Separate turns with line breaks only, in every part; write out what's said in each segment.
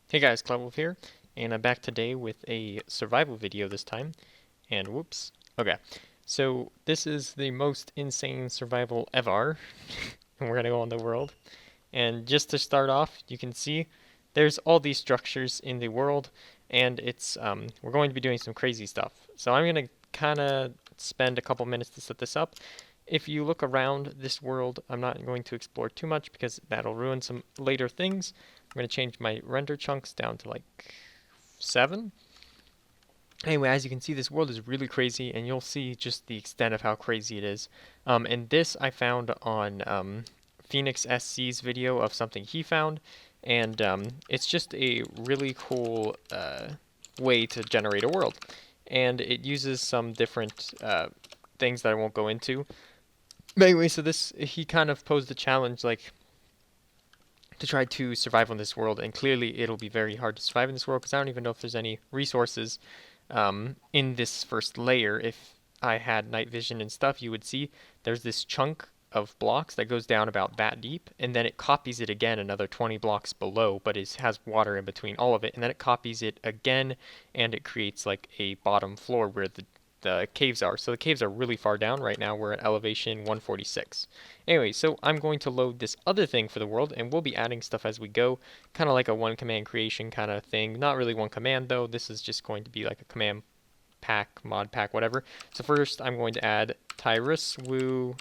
Hey guys, CloudWolf here, and I'm back today with a survival video this time. And whoops. Okay, so this is the most insane survival ever, and we're gonna go on the world. And just to start off, you can see there's all these structures in the world, and we're going to be doing some crazy stuff. So I'm gonna kind of spend a couple minutes to set this up. If you look around this world, I'm not going to explore too much because that'll ruin some later things. I'm going to change my render chunks down to like 7. Anyway, as you can see, this world is really crazy, and you'll see just the extent of how crazy it is. And this I found on Phoenix SC's video of something he found, and it's just a really cool way to generate a world. And it uses some different things that I won't go into. But anyway, so he kind of posed a challenge, like, to try to survive on this world, and clearly it'll be very hard to survive in this world because I don't even know if there's any resources in this first layer. If I had night vision and stuff, you would see there's this chunk of blocks that goes down about that deep, and then it copies it again another 20 blocks below, but it has water in between all of it, and then it copies it again, and it creates like a bottom floor where the caves are. So the caves are really far down right now. We're at elevation 146. Anyway, so I'm going to load this other thing for the world, and we'll be adding stuff as we go, kind of like a one command creation kind of thing. Not really one command though. This is just going to be like a command pack, mod pack, whatever. So first I'm going to add Tyruswoo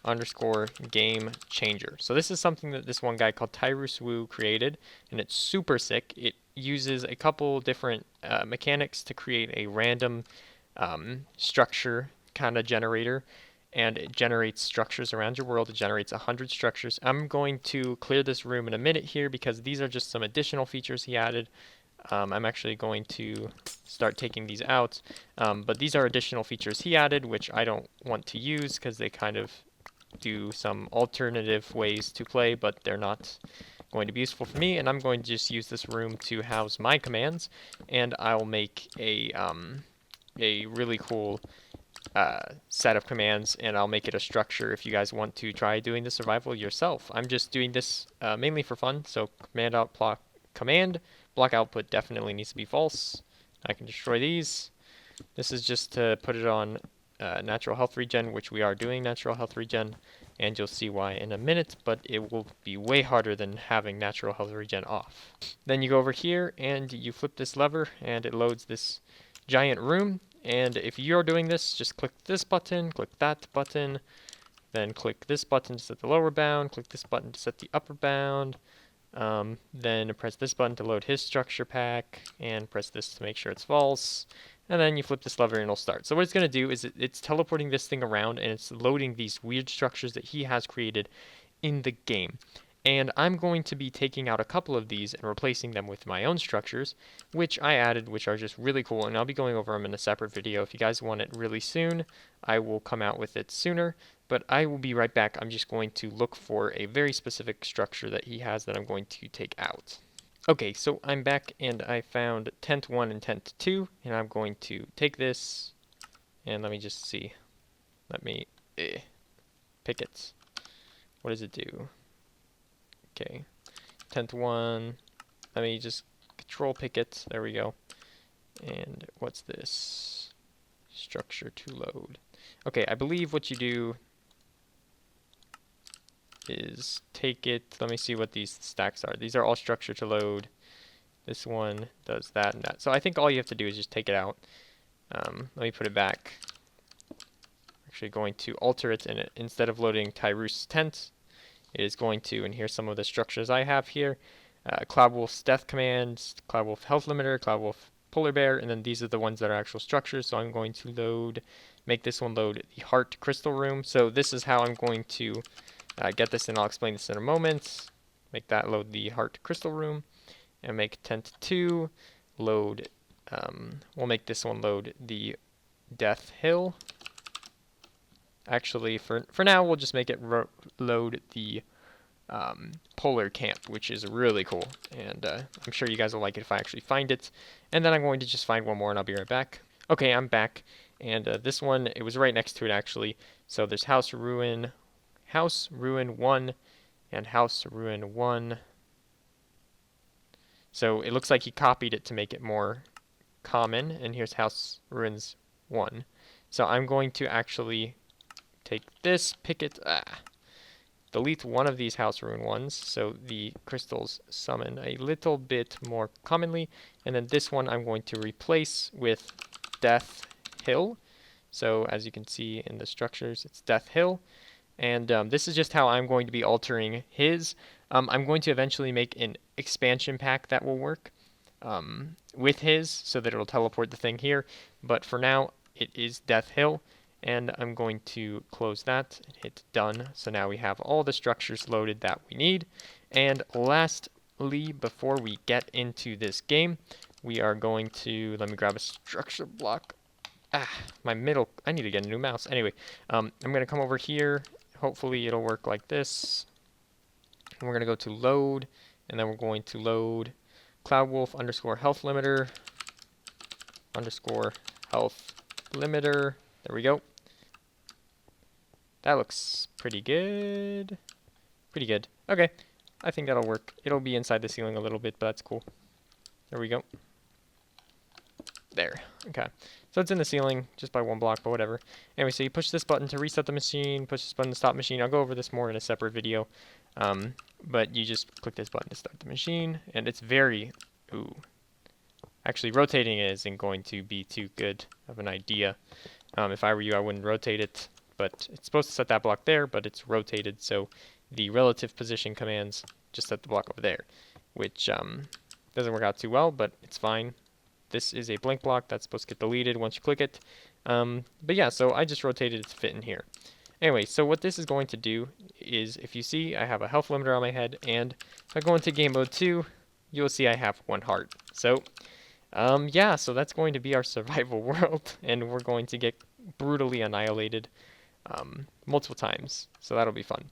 underscore game changer. So this is something that this one guy called Tyruswoo created, and it's super sick. It uses a couple different mechanics to create a random structure kind of generator, and it generates structures around your world. It generates 100 structures. I'm going to clear this room in a minute here because these are just some additional features he added. I'm actually going to start taking these out, but these are additional features he added which I don't want to use because they kind of do some alternative ways to play, but they're not going to be useful for me, and I'm going to just use this room to house my commands, and I'll make a really command set of commands, and I'll make it a structure if you guys want to try doing the survival yourself. I'm just doing this mainly for fun, so command block output definitely needs to be false. I can destroy these. This is just to put it on natural health regen, which we are doing natural health regen, and you'll see why in a minute, but it will be way harder than having natural health regen off. Then you go over here and you flip this lever and it loads this giant room. And if you're doing this, just click this button, click that button, then click this button to set the lower bound, click this button to set the upper bound, then press this button to load his structure pack, and press this to make sure it's false, and then you flip this lever and it'll start. So what it's going to do is it's teleporting this thing around, and it's loading these weird structures that he has created in the game. And I'm going to be taking out a couple of these and replacing them with my own structures, which I added, which are just really cool, and I'll be going over them in a separate video. If you guys want it really soon, I will come out with it sooner, but I will be right back. I'm just going to look for a very specific structure that he has that I'm going to take out. Okay, so I'm back, and I found tent 1 and tent 2, and I'm going to take this, and let me just see. Let me pick it. What does it do? Okay, tent 1, let me just control pick it, there we go. And what's this? Structure to load. Okay, I believe what you do is take it, let me see what these stacks are. These are all structure to load. This one does that and that. So I think all you have to do is just take it out. Let me put it back. Actually going to alter it, and instead of loading Tyrus tent, it is going to, and here's some of the structures I have here. CloudWolf's death commands, CloudWolf health limiter, CloudWolf polar bear, and then these are the ones that are actual structures. So I'm going to make this one load the heart crystal room. So this is how I'm going to get this, and I'll explain this in a moment. Make that load the heart crystal room, and make tent 2 load, we'll make this one load the death hill. Actually, for now, we'll just make it load the polar camp, which is really cool, and I'm sure you guys will like it if I actually find it. And then I'm going to just find one more, and I'll be right back. Okay, I'm back, and this one, it was right next to it actually. So there's House Ruin 1, and House Ruin 1. So it looks like he copied it to make it more common, and here's House Ruins 1. So I'm going to actually take this, pick it, delete one of these House Ruin ones, so the crystals summon a little bit more commonly, and then this one I'm going to replace with Death Hill. So as you can see in the structures, it's Death Hill, and this is just how I'm going to be altering his. I'm going to eventually make an expansion pack that will work with his, so that it'll teleport the thing here, but for now it is Death Hill. And I'm going to close that and hit done. So now we have all the structures loaded that we need. And lastly, before we get into this game, we are going to, let me grab a structure block. I need to get a new mouse. Anyway, I'm going to come over here. Hopefully it'll work like this. And we're going to go to load, and then we're going to load cloudwolf underscore health limiter underscore health limiter. There we go. That looks pretty good. Pretty good. Okay. I think that'll work. It'll be inside the ceiling a little bit, but that's cool. There we go. There. Okay. So it's in the ceiling just by one block, but whatever. Anyway, so you push this button to reset the machine, push this button to stop the machine. I'll go over this more in a separate video. But you just click this button to start the machine, and it's very... Ooh. Actually, rotating it isn't going to be too good of an idea. If I were you, I wouldn't rotate it. But it's supposed to set that block there, but it's rotated, so the relative position commands just set the block over there, which doesn't work out too well, but it's fine. This is a blank block that's supposed to get deleted once you click it. But yeah, so I just rotated it to fit in here. Anyway, so what this is going to do is, if you see, I have a health limiter on my head, and if I go into game mode 2, you'll see I have 1 heart. So, yeah, so that's going to be our survival world, and we're going to get brutally annihilated multiple times, so that'll be fun.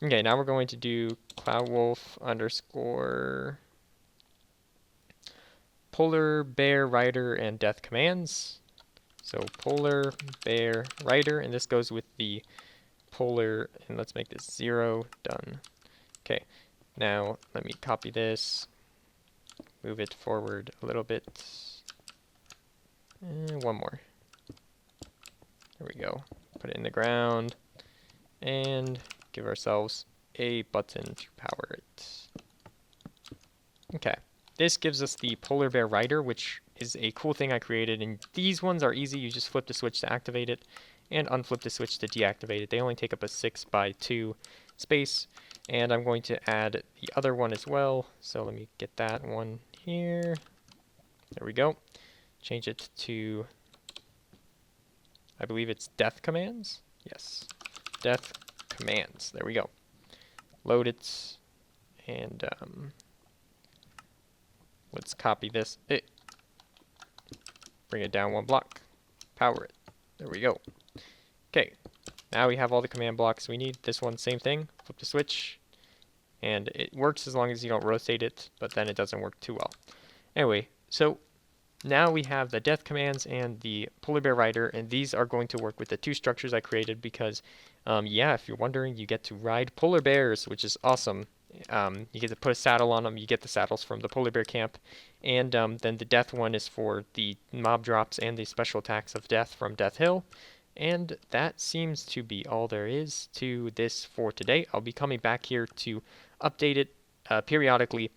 Okay, now we're going to do cloudwolf underscore polar bear rider and death commands. So polar bear rider, and this goes with the polar, and let's make this 0, done. Okay, now let me copy this, move it forward a little bit, and one more. There we go. Put it in the ground, and give ourselves a button to power it. Okay, this gives us the Polar Bear Rider, which is a cool thing I created, and these ones are easy. You just flip the switch to activate it, and unflip the switch to deactivate it. They only take up a 6x2 space, and I'm going to add the other one as well, so let me get that one here. There we go. Change it to... I believe it's death commands. Yes, death commands. There we go. Load it, and let's copy this. Bring it down 1 block. Power it. There we go. Okay, now we have all the command blocks we need. This one, same thing. Flip the switch, and it works as long as you don't rotate it, but then it doesn't work too well. Anyway, so now we have the death commands and the polar bear rider, and these are going to work with the 2 structures I created because, yeah, if you're wondering, you get to ride polar bears, which is awesome. You get to put a saddle on them. You get the saddles from the polar bear camp, and then the death one is for the mob drops and the special attacks of death from Death Hill. And that seems to be all there is to this for today. I'll be coming back here to update it periodically.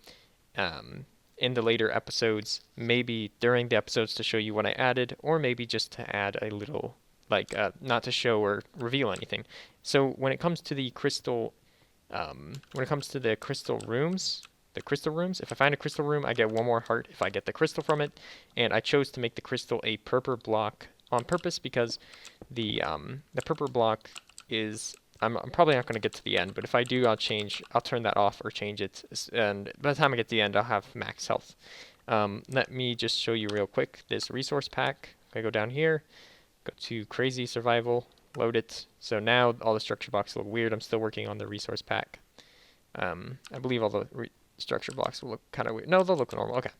In the later episodes, maybe during the episodes to show you what I added, or maybe just to add a little, like, not to show or reveal anything. So when it comes to the crystal, rooms, if I find a crystal room, I get 1 more heart if I get the crystal from it, and I chose to make the crystal a purple block on purpose because the purple block is... I'm probably not going to get to the end, but if I do, I'll turn that off or change it, and by the time I get to the end, I'll have max health. Let me just show you real quick this resource pack. I go down here, go to Crazy Survival, load it. So now all the structure blocks look weird. I'm still working on the resource pack. I believe all the structure blocks will look kind of weird. No, they'll look normal. Okay.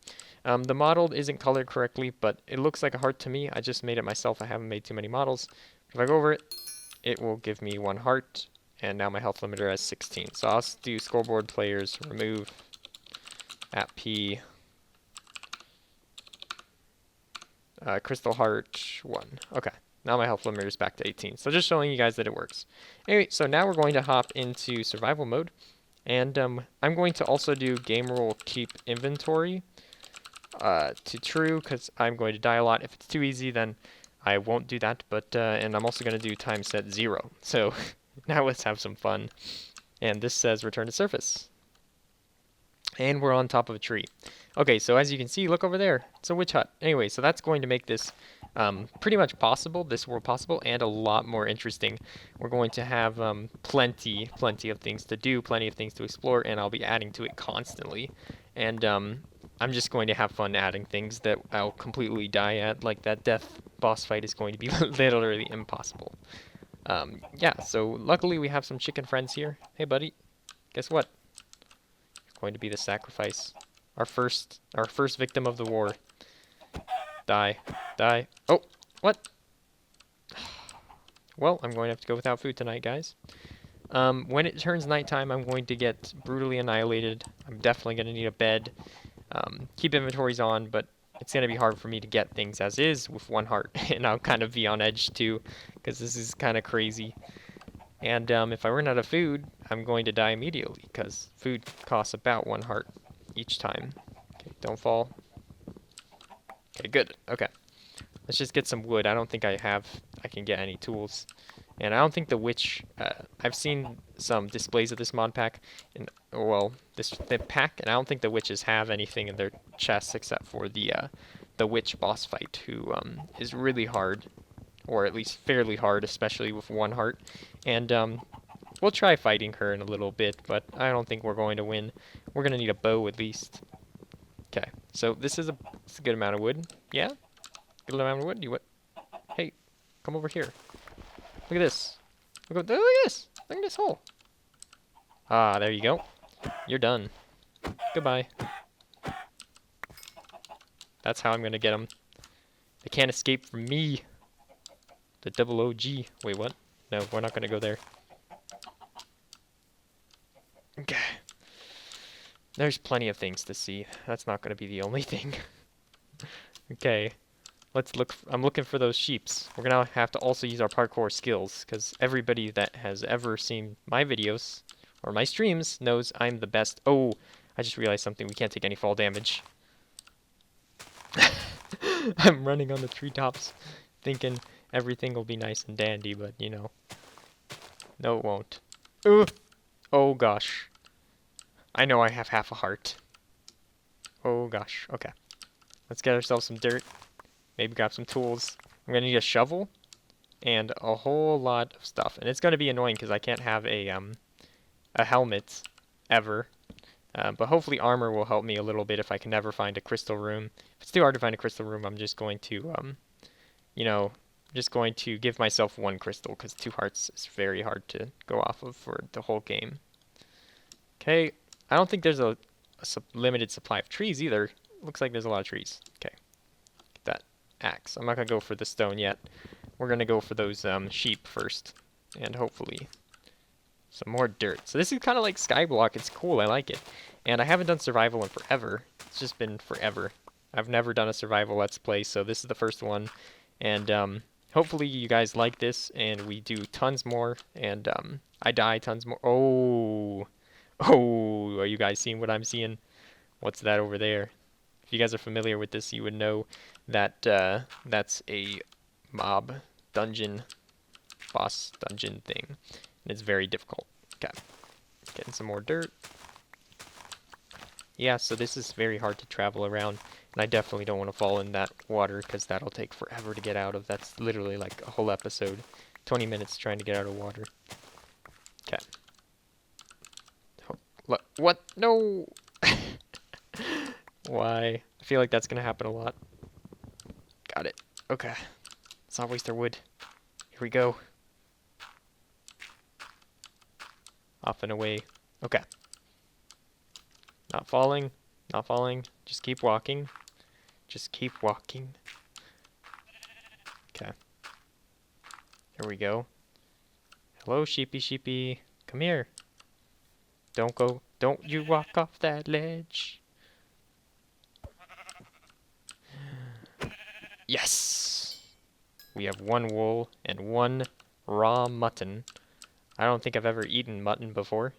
The model isn't colored correctly, but it looks like a heart to me. I just made it myself. I haven't made too many models. If I go over it, it will give me 1 heart, and now my health limiter is 16. So I'll do scoreboard players, remove at P Crystal Heart 1. Okay. Now my health limiter is back to 18. So just showing you guys that it works. Anyway, so now we're going to hop into survival mode. And I'm going to also do game rule keep inventory to true, because I'm going to die a lot. If it's too easy, then I won't do that. But and I'm also going to do time set 0. So now let's have some fun. And this says return to surface. And we're on top of a tree. Okay, so as you can see, look over there. It's a witch hut. Anyway, so that's going to make this pretty much possible, this world possible, and a lot more interesting. We're going to have plenty of things to do, plenty of things to explore, and I'll be adding to it constantly. And I'm just going to have fun adding things that I'll completely die at, like that death boss fight is going to be literally impossible. Yeah, so luckily we have some chicken friends here. Hey, buddy, guess what? Going to be the sacrifice. Our first victim of the war. Die. Die. Oh, what? Well, I'm going to have to go without food tonight, guys. When it turns nighttime, I'm going to get brutally annihilated. I'm definitely going to need a bed. Keep inventories on, but it's going to be hard for me to get things as is with 1 heart. And I'll kind of be on edge too, because this is kind of crazy. And if I run out of food, I'm going to die immediately, because food costs about 1 heart each time. Okay, don't fall. Okay, good. Okay. Let's just get some wood. I don't think I can get any tools. And I don't think the witch, I've seen some displays of this mod pack, and well, the pack, and I don't think the witches have anything in their chests except for the witch boss fight, who is really hard, or at least fairly hard, especially with 1 heart. And we'll try fighting her in a little bit, but I don't think we're going to win. We're going to need a bow at least. Okay, so this is a good amount of wood. Yeah? Good amount of wood? Hey, come over here. Look at this. Look at this. Look at this hole. Ah, there you go. You're done. Goodbye. That's how I'm going to get them. They can't escape from me. The double OG. Wait, what? No, we're not going to go there. Okay. There's plenty of things to see. That's not going to be the only thing. Okay. Let's look. I'm looking for those sheeps. We're going to have to also use our parkour skills, because everybody that has ever seen my videos or my streams knows I'm the best. Oh, I just realized something. We can't take any fall damage. I'm running on the treetops thinking everything will be nice and dandy, but you know. No, it won't. Oh gosh. I know I have half a heart. Oh gosh. Okay. Let's get ourselves some dirt. Maybe grab some tools. I'm gonna need a shovel and a whole lot of stuff. And it's gonna be annoying because I can't have a helmet ever. But hopefully armor will help me a little bit if I can never find a crystal room. If it's too hard to find a crystal room, I'm just going to you know, just going to give myself 1 crystal, because 2 hearts is very hard to go off of for the whole game. Okay, I don't think there's a limited supply of trees either. Looks like there's a lot of trees. Okay, get that axe. I'm not going to go for the stone yet. We're going to go for those sheep first, and hopefully some more dirt. So this is kind of like Skyblock. It's cool. I like it. And I haven't done survival in forever. It's just been forever. I've never done a survival Let's Play, so this is the first one. And hopefully you guys like this, and we do tons more, and I die tons more. Oh, are you guys seeing what I'm seeing? What's that over there? If you guys are familiar with this, you would know that that's a mob dungeon, boss dungeon thing, and it's very difficult. Okay, getting some more dirt. Yeah, so this is very hard to travel around, and I definitely don't want to fall in that water, because that'll take forever to get out of. That's literally like a whole episode. 20 minutes trying to get out of water. Okay. What? No! Why? I feel like that's going to happen a lot. Got it. Okay. Let's not waste our wood. Here we go. Off and away. Okay. Not falling. Not falling. Just keep walking. Just keep walking. Okay. Here we go. Hello, sheepy sheepy. Come here. Don't go. Don't you walk off that ledge. Yes! We have 1 wool and 1 raw mutton. I don't think I've ever eaten mutton before.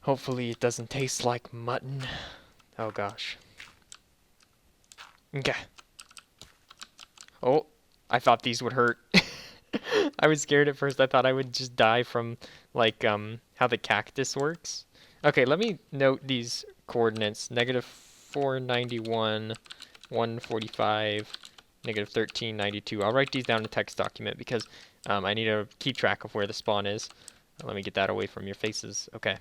Hopefully it doesn't taste like mutton. Oh gosh. Okay. Oh, I thought these would hurt. I was scared at first. I thought I would just die from, like, how the cactus works. Okay, let me note these coordinates. Negative 491, 145, negative 1392. I'll write these down in a text document because I need to keep track of where the spawn is. Let me get that away from your faces. Okay.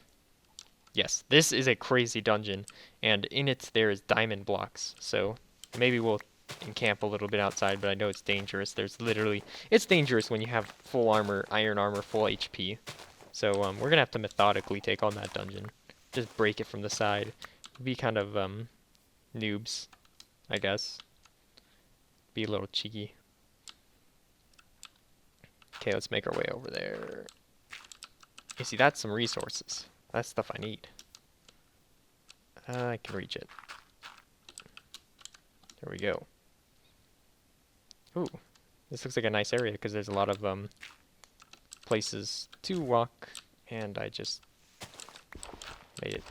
Yes, this is a crazy dungeon, and in it there is diamond blocks. So maybe we'll encamp a little bit outside, but I know it's dangerous. It's dangerous when you have full armor, iron armor, full HP. So we're gonna have to methodically take on that dungeon. Just break it from the side. Be kind of noobs, I guess. Be a little cheeky. Okay, let's make our way over there. You see, that's some resources. That's stuff I need. I can reach it. There we go. Ooh, this looks like a nice area because there's a lot of places to walk, and I just made it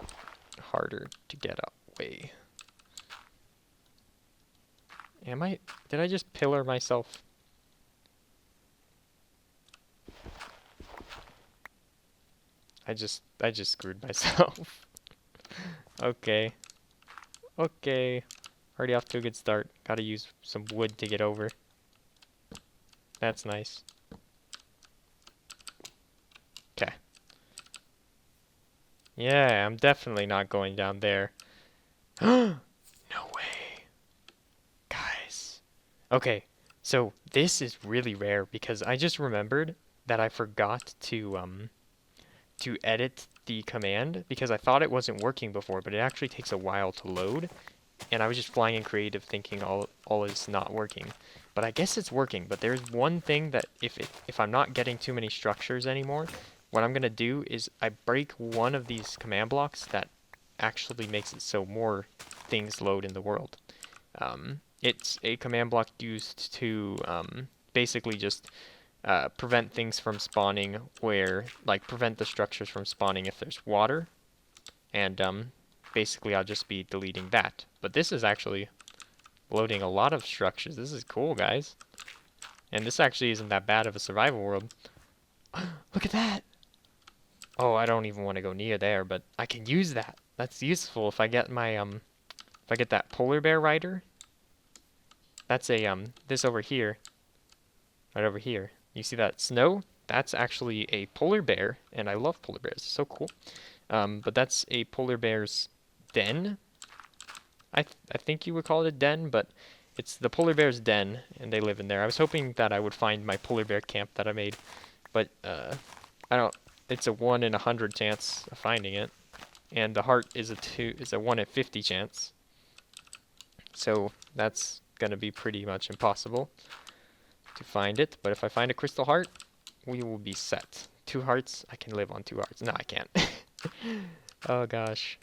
harder to get away. Did I just pillar myself? I just screwed myself. Okay. Okay. Already off to a good start. Gotta use some wood to get over. That's nice. Okay. Yeah, I'm definitely not going down there. No way. Guys. Okay, so this is really rare because I just remembered that I forgot to edit the command because I thought it wasn't working before, but it actually takes a while to load. And I was just flying in creative thinking all is not working. But I guess it's working, but there's one thing that if I'm not getting too many structures anymore, what I'm gonna do is I break one of these command blocks that actually makes it so more things load in the world. It's a command block used to basically just prevent things from spawning prevent the structures from spawning if there's water. And basically I'll just be deleting that. But this is actually loading a lot of structures. This is cool, guys. And this actually isn't that bad of a survival world. Look at that! Oh, I don't even want to go near there, but I can use that. That's useful if I get my if I get that polar bear rider. That's a this over here. Right over here. You see that snow? That's actually a polar bear, and I love polar bears. It's so cool. But that's a polar bear's den. I think you would call it a den, but it's the polar bear's den, and they live in there. I was hoping that I would find my polar bear camp that I made, but I don't. It's a 1 in 100 chance of finding it, and the heart is a 1 in 50 chance. So that's gonna be pretty much impossible to find it. But if I find a crystal heart, we will be set. 2 hearts. I can live on 2 hearts. No, I can't. Oh gosh.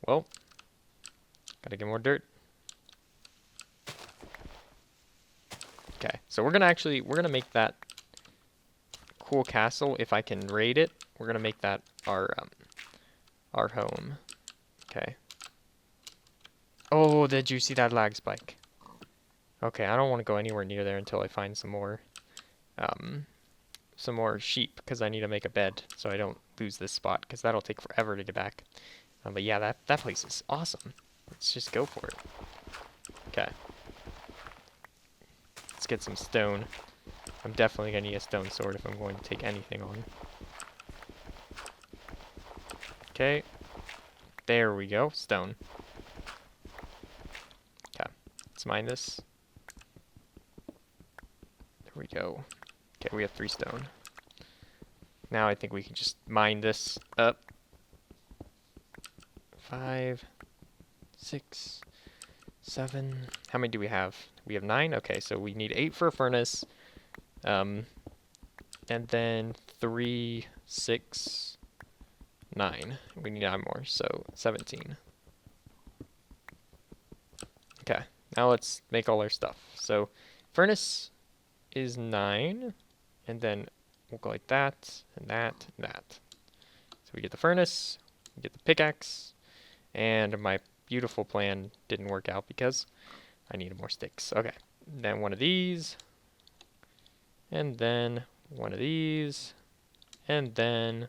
Well. Gotta get more dirt. Okay, so we're gonna make that cool castle. If I can raid it, we're gonna make that our home. Okay. Oh, did you see that lag spike? Okay, I don't want to go anywhere near there until I find some more sheep because I need to make a bed so I don't lose this spot because that'll take forever to get back. But yeah, that place is awesome. Let's just go for it. Okay. Let's get some stone. I'm definitely going to need a stone sword if I'm going to take anything on. Okay. There we go. Stone. Okay. Let's mine this. There we go. Okay, we have 3 stone. Now I think we can just mine this up. 5, 6, 7. How many do we have? We have 9. Okay, so we need 8 for a furnace. And then 3, 6, 9. We need 9 more, so 17. Okay, now let's make all our stuff. So, furnace is 9, and then we'll go like that, and that, and that. So we get the furnace, we get the pickaxe, and my beautiful plan didn't work out because I needed more sticks. Okay, then one of these, and then one of these, and then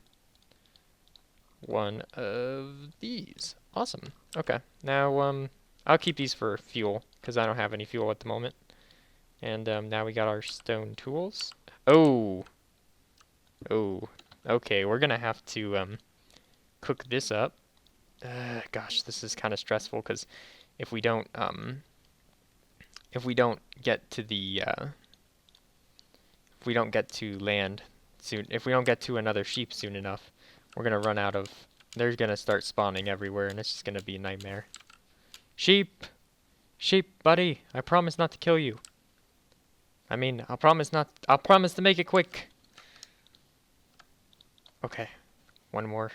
one of these. Awesome. Okay, now I'll keep these for fuel because I don't have any fuel at the moment. And now we got our stone tools. Oh, okay, we're gonna have to cook this up. Gosh, this is kind of stressful because if we don't get to the if we don't get to land soon, if we don't get to another sheep soon enough, we're gonna run out of. They're gonna start spawning everywhere, and it's just gonna be a nightmare. Sheep, sheep, buddy, I promise not to kill you. I mean, I'll promise to make it quick. Okay, one more.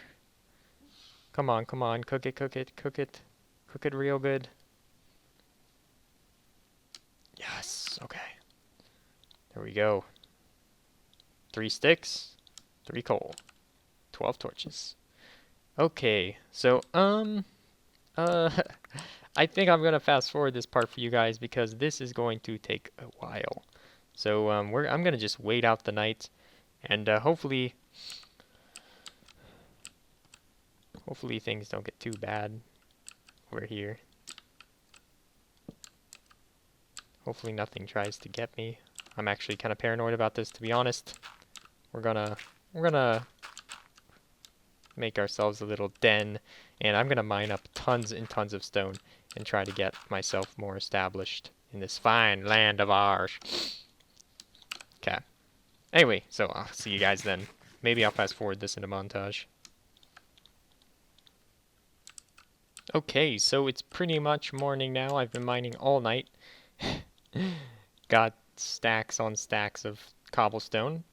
Come on, come on, cook it, cook it, cook it. Cook it real good. Yes, okay. There we go. 3 sticks, 3 coal, 12 torches. Okay, so, I think I'm gonna fast forward this part for you guys because this is going to take a while. So, I'm gonna just wait out the night, and, hopefully things don't get too bad over here. Hopefully nothing tries to get me. I'm actually kind of paranoid about this, to be honest. We're gonna make ourselves a little den, and I'm gonna mine up tons and tons of stone and try to get myself more established in this fine land of ours. Okay. Anyway, so I'll see you guys then. Maybe I'll fast forward this in a montage. Okay, so it's pretty much morning now. I've been mining all night. Got stacks on stacks of cobblestone.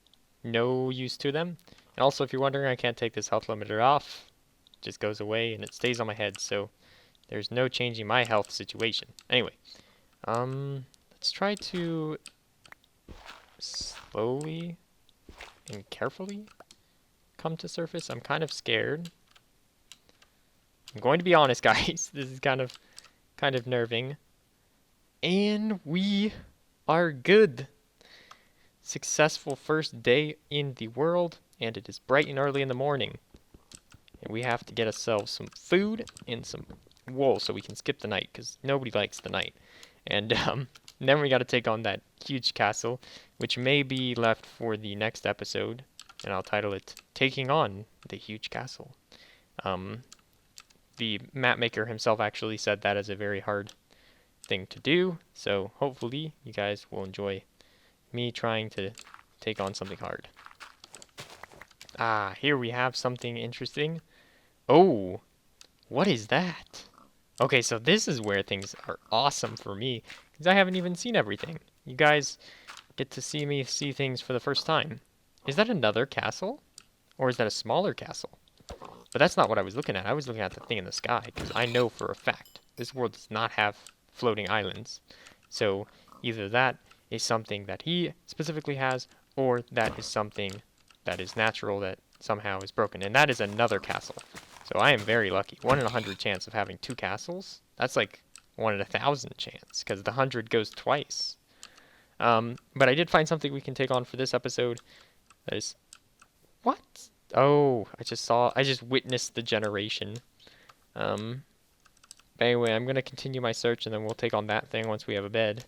No use to them. And also, if you're wondering, I can't take this health limiter off. It just goes away and it stays on my head, so there's no changing my health situation. Anyway, let's try to slowly and carefully come to surface. I'm kind of scared. I'm going to be honest, guys. This is kind of nerving. And we are good. Successful first day in the world, and it is bright and early in the morning. And we have to get ourselves some food and some wool so we can skip the night, because nobody likes the night. And then we got to take on that huge castle, which may be left for the next episode, and I'll title it Taking on the Huge Castle. The map maker himself actually said that is a very hard thing to do, so hopefully you guys will enjoy me trying to take on something hard. Ah, here we have something interesting. Oh, what is that? Okay, so this is where things are awesome for me, because I haven't even seen everything. You guys get to see me see things for the first time. Is that another castle? Or is that a smaller castle? But that's not what I was looking at. I was looking at the thing in the sky, because I know for a fact this world does not have floating islands. So either that is something that he specifically has, or that is something that is natural that somehow is broken. And that is another castle. So I am very lucky. 1 in 100 chance of having 2 castles. That's like 1 in 1,000 chance, because the 100 goes twice. But I did find something we can take on for this episode. That is... What? Oh, I just witnessed the generation. But anyway, I'm going to continue my search, and then we'll take on that thing once we have a bed.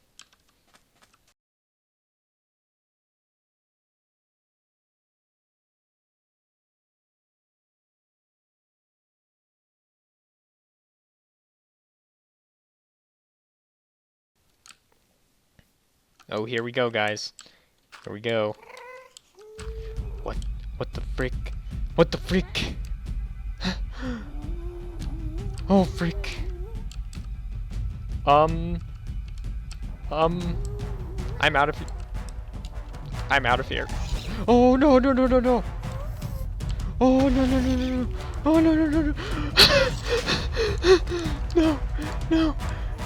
Oh, here we go, guys. Here we go. What the frick? What the frick? Oh, frick. I'm out of here. I'm out of here. Oh, no, no, no, no, no. Oh, no, no, no, no, no. Oh, no, no, no, no. No, no,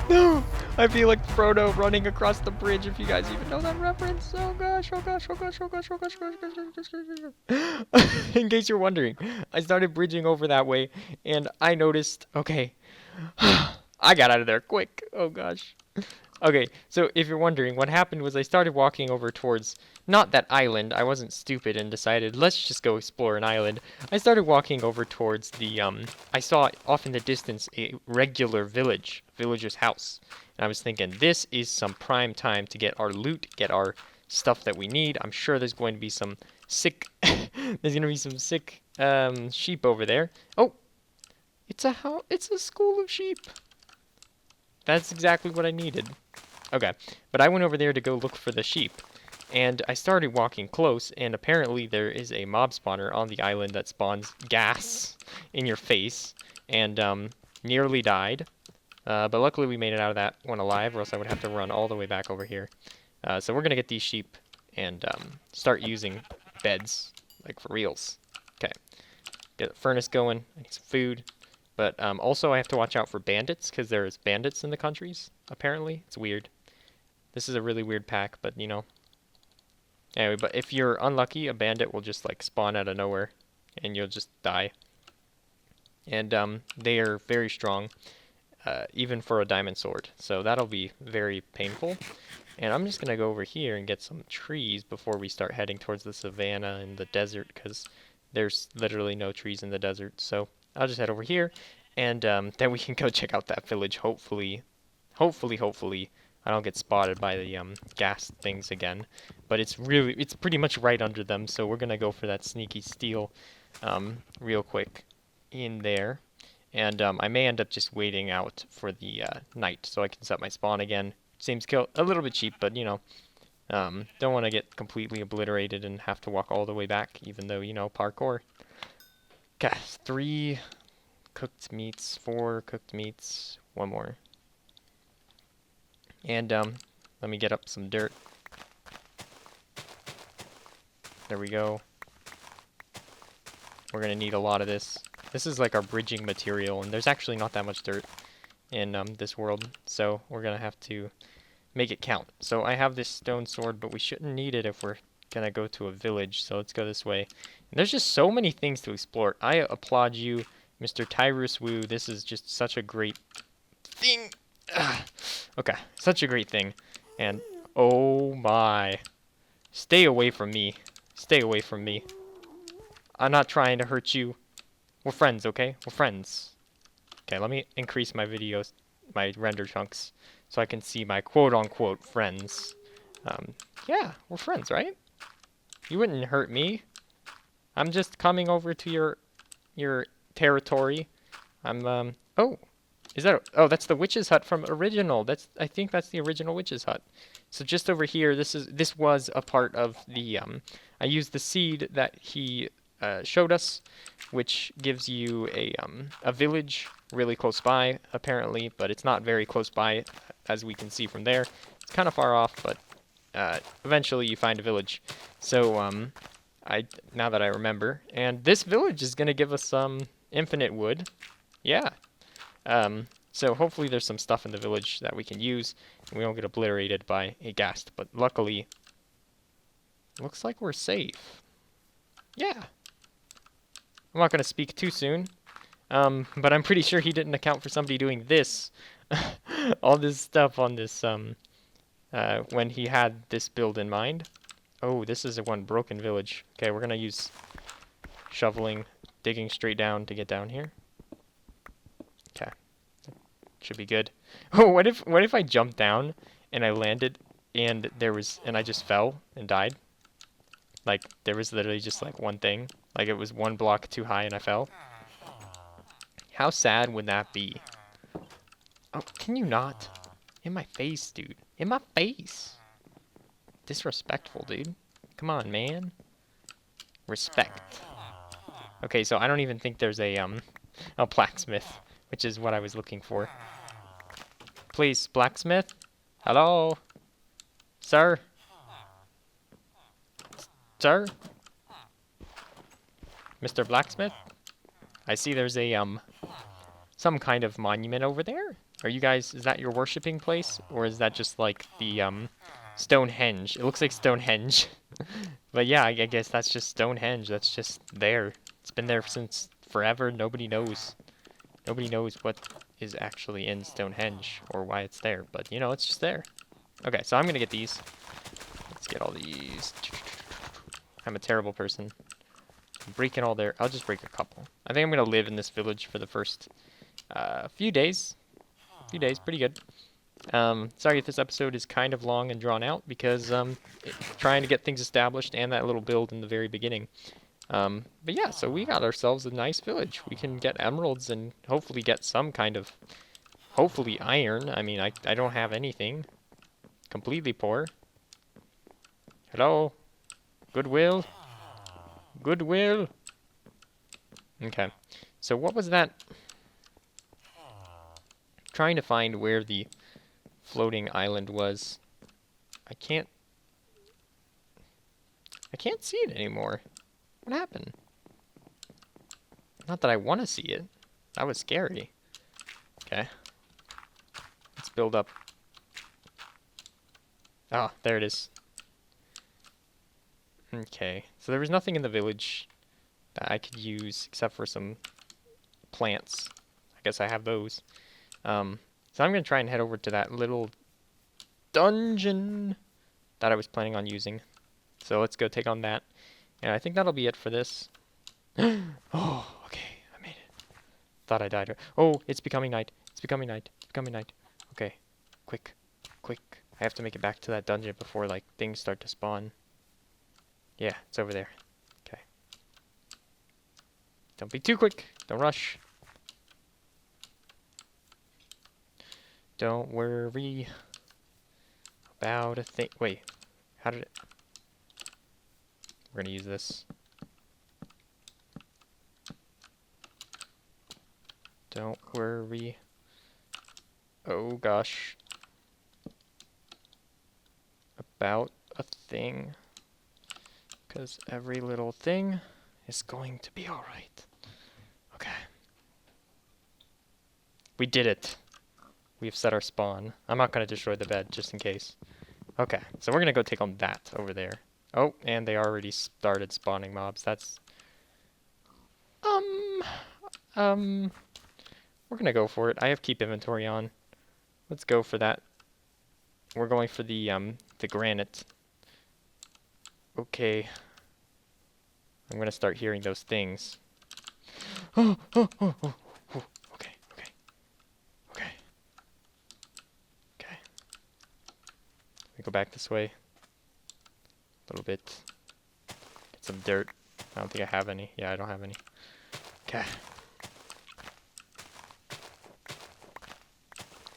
no. I feel like Frodo running across the bridge, if you guys even know that reference. Oh gosh, oh gosh, oh gosh, oh gosh, oh gosh, oh gosh, oh gosh, oh gosh. In case you're wondering, I started bridging over that way, and I noticed, okay, I got out of there quick. Oh gosh. Okay, so if you're wondering, what happened was I started walking over towards, not that island. I wasn't stupid and decided, let's just go explore an island. I started walking over towards the, I saw off in the distance a regular villager's house. And I was thinking, this is some prime time to get our loot, get our stuff that we need. I'm sure there's going to be some sick, there's going to be some sick, sheep over there. Oh, it's a school of sheep. That's exactly what I needed. Okay, but I went over there to go look for the sheep, and I started walking close, and apparently there is a mob spawner on the island that spawns gas in your face, and nearly died. But luckily we made it out of that one alive, or else I would have to run all the way back over here. So we're gonna get these sheep and start using beds, like for reals. Okay, get a furnace going, I need some food. But also I have to watch out for bandits, because there's bandits in the countries, apparently. It's weird. This is a really weird pack, but you know. Anyway, but if you're unlucky, a bandit will just like spawn out of nowhere, and you'll just die. And they are very strong, even for a diamond sword. So that'll be very painful. And I'm just gonna go over here and get some trees before we start heading towards the savannah and the desert, because there's literally no trees in the desert. So I'll just head over here, and then we can go check out that village. Hopefully, I don't get spotted by the gas things again. But it's pretty much right under them, so we're gonna go for that sneaky steal real quick in there. And I may end up just waiting out for the night so I can set my spawn again. Seems a little bit cheap, but you know, don't want to get completely obliterated and have to walk all the way back, even though, you know, parkour. Okay, 3 cooked meats, 4 cooked meats, 1 more. And let me get up some dirt. There we go. We're gonna need a lot of this. This is like our bridging material, and there's actually not that much dirt in this world, so we're gonna have to make it count. So I have this stone sword, but we shouldn't need it if we're gonna go to a village, so let's go this way. And there's just so many things to explore. I applaud you, Mr. Tyruswoo. This is just such a great thing. Okay, such a great thing. And oh my, stay away from me. Stay away from me. I'm not trying to hurt you. We're friends, okay? We're friends. Okay, let me increase my videos, my render chunks, so I can see my quote-unquote friends. Yeah, we're friends, right? You wouldn't hurt me. I'm just coming over to your territory. I'm, oh, is that, oh, that's the witch's hut from original. I think that's the original witch's hut. So just over here, this was a part of the, I used the seed that he showed us, which gives you a village really close by, apparently, but it's not very close by, as we can see from there. It's kind of far off, but eventually you find a village. So now that I remember, and this village is going to give us some infinite wood. Yeah. So hopefully there's some stuff in the village that we can use, and we don't get obliterated by a ghast. But luckily, looks like we're safe. Yeah. I'm not going to speak too soon, but I'm pretty sure he didn't account for somebody doing this, all this stuff on this, when he had this build in mind. Oh, this is a one broken village. Okay, we're going to use shoveling, digging straight down to get down here. Okay. Should be good. Oh, what if I jumped down and I landed and I just fell and died? Like, there was literally just like one thing. Like, it was 1 block too high and I fell. How sad would that be? Oh, can you not? In my face, dude. In my face. Disrespectful, dude. Come on, man. Respect. Okay, so I don't even think there's a blacksmith, which is what I was looking for. Please, blacksmith? Hello? Sir? Sir? Mr. Blacksmith? I see there's a, some kind of monument over there. Are you guys, is that your worshipping place? Or is that just like the Stonehenge? It looks like Stonehenge. But yeah, I guess that's just Stonehenge. That's just there. It's been there since forever. Nobody knows. Nobody knows what is actually in Stonehenge or why it's there. But, you know, it's just there. Okay, so I'm going to get these. Let's get all these. I'm a terrible person. I'm breaking all their... I'll just break a couple. I think I'm going to live in this village for the first few days. Pretty good. Sorry if this episode is kind of long and drawn out because trying to get things established and that little build in the very beginning. But yeah, so we got ourselves a nice village. We can get emeralds and hopefully get some kind of, hopefully iron. I mean, I don't have anything. Completely poor. Hello? Goodwill? Goodwill? Okay. So what was that? Trying to find where the floating island was. I can't see it anymore. What happened? Not that I want to see it. That was scary. Okay. Let's build up. Ah, there it is. Okay. So there was nothing in the village that I could use except for some plants. I guess I have those. So I'm going to try and head over to that little dungeon that I was planning on using. So let's go take on that. And I think that'll be it for this. Oh, okay. I made it. Thought I died. Oh, it's becoming night. It's becoming night. It's becoming night. Okay. Quick. Quick. I have to make it back to that dungeon before, like, things start to spawn. Yeah, it's over there. Okay. Don't be too quick. Don't rush. Don't worry about a thing. Wait. How did it... We're going to use this. Don't worry. Oh gosh. About a thing. Because every little thing is going to be alright. Okay. We did it. We've set our spawn. I'm not going to destroy the bed, just in case. Okay, so we're going to go take on that over there. Oh, and they already started spawning mobs. That's... We're going to go for it. I have keep inventory on. Let's go for that. We're going for the granite. Okay. I'm going to start hearing those things. Oh, oh, oh, oh, oh. Okay, okay. Okay. Okay. Let me go back this way. A little bit. Get some dirt. I don't think I have any. Yeah, I don't have any. Okay.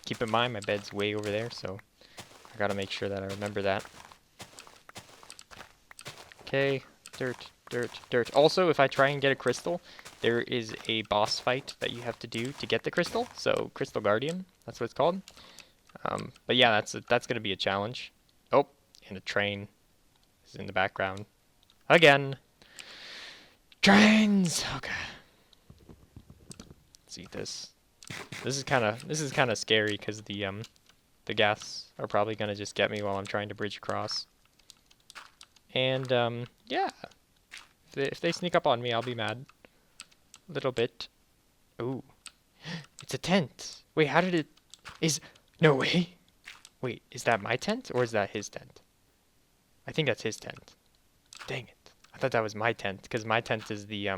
Keep in mind, my bed's way over there, so I gotta make sure that I remember that. Okay, dirt, dirt, dirt. Also, if I try and get a crystal, there is a boss fight that you have to do to get the crystal. So, Crystal Guardian, that's what it's called. But yeah, that's gonna be a challenge. Oh, and a train is in the background. Again. Trains! Okay. Let's eat this. This is kind of scary because the Ghasts are probably gonna just get me while I'm trying to bridge across. And yeah, if they sneak up on me, I'll be mad. A little bit. Ooh, it's a tent. Wait, how did it? No way. Wait, is that my tent or is that his tent? I think that's his tent. Dang it! I thought that was my tent because my tent is the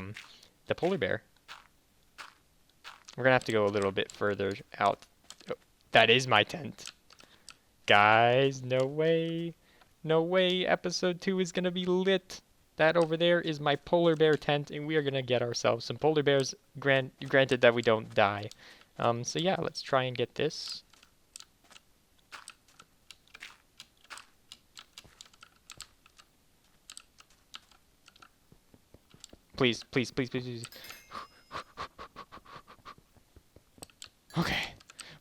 polar bear. We're gonna have to go a little bit further out. Oh, that is my tent. Guys, no way. No way. Episode 2 is gonna be lit. That over there is my polar bear tent, and we are gonna get ourselves some polar bears, granted that we don't die. So yeah, let's try and get this. Please, please, please, please, please. Okay.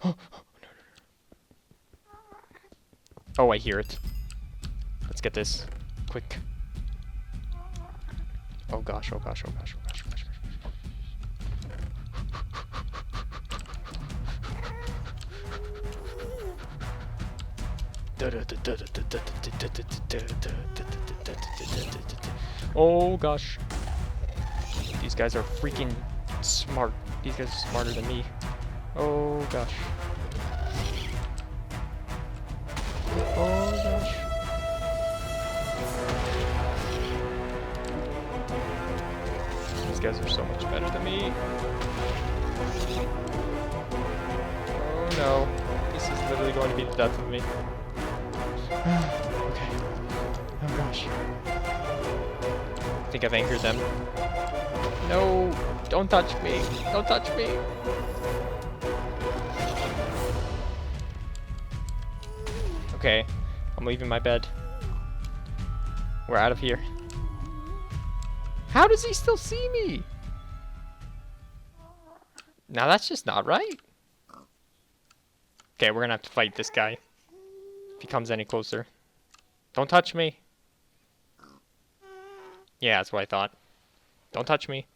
Oh, oh, no, no, no. Oh, I hear it. Let's get this. Quick. Oh gosh, oh gosh, oh gosh, oh gosh, oh gosh, oh gosh. Oh gosh. These guys are freaking smart. These guys are smarter than me. Oh gosh. Oh gosh. These guys are so much better than me. Oh no. This is literally going to be the death of me. Okay. Oh gosh. I think I've angered them. No! Don't touch me! Don't touch me! Okay. I'm leaving my bed. We're out of here. How does he still see me? Now that's just not right. Okay, we're gonna have to fight this guy. If he comes any closer. Don't touch me. Yeah, that's what I thought. Don't touch me.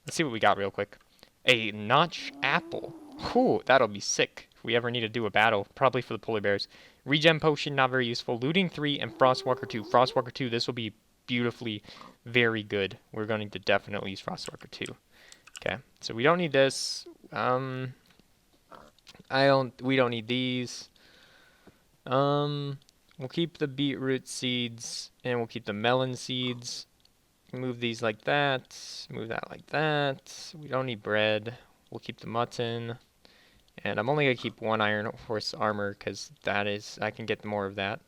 Let's see what we got real quick. A notch apple. Whew, that'll be sick if we ever need to do a battle. Probably for the polar bears. Regen potion, not very useful. Looting 3 and Frostwalker 2. Frostwalker 2, this will be beautifully very good. We're going to definitely use Frostwalker 2. Okay, so we don't need this. We don't need these. We'll keep the beetroot seeds and we'll keep the melon seeds. Move these like that. Move that like that. We don't need bread. We'll keep the mutton. And I'm only going to keep 1 iron horse armor because that is, I can get more of that.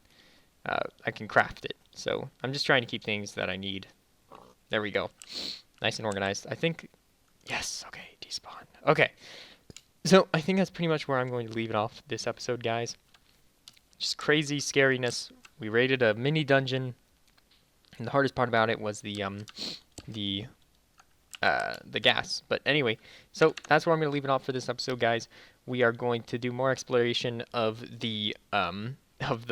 I can craft it. So I'm just trying to keep things that I need. There we go. Nice and organized. I think, yes, okay, despawn. Okay. So I think that's pretty much where I'm going to leave it off this episode, guys. Just crazy scariness. We raided a mini dungeon. And the hardest part about it was the gas. But anyway, so that's where I'm going to leave it off for this episode, guys. We are going to do more exploration of the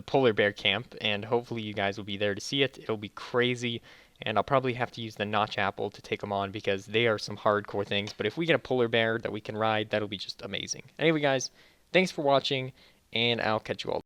polar bear camp, and hopefully you guys will be there to see it. It'll be crazy, and I'll probably have to use the notch apple to take them on because they are some hardcore things. But if we get a polar bear that we can ride, that'll be just amazing. Anyway, guys, thanks for watching, and I'll catch you all later.